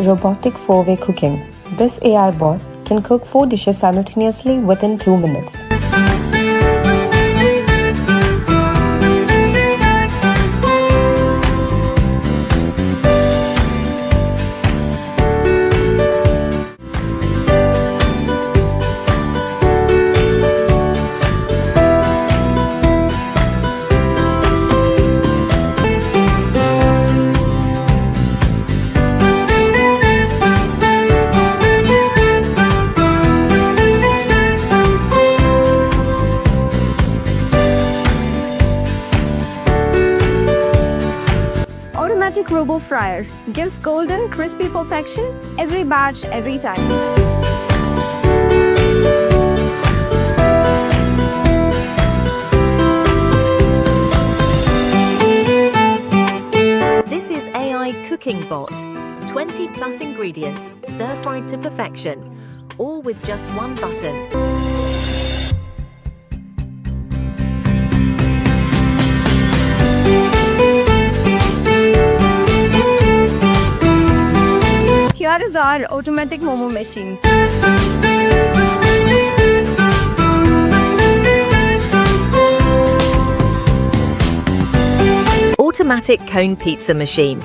robotic 4-way cooking. This AI bot can cook 4 dishes simultaneously within 2 minutes. Automatic robo fryer gives golden, crispy perfection every batch, every time. This is AI Cooking Bot. 20 plus ingredients, stir-fried to perfection, all with just one button. Here is our automatic momo machine. Automatic cone pizza machine.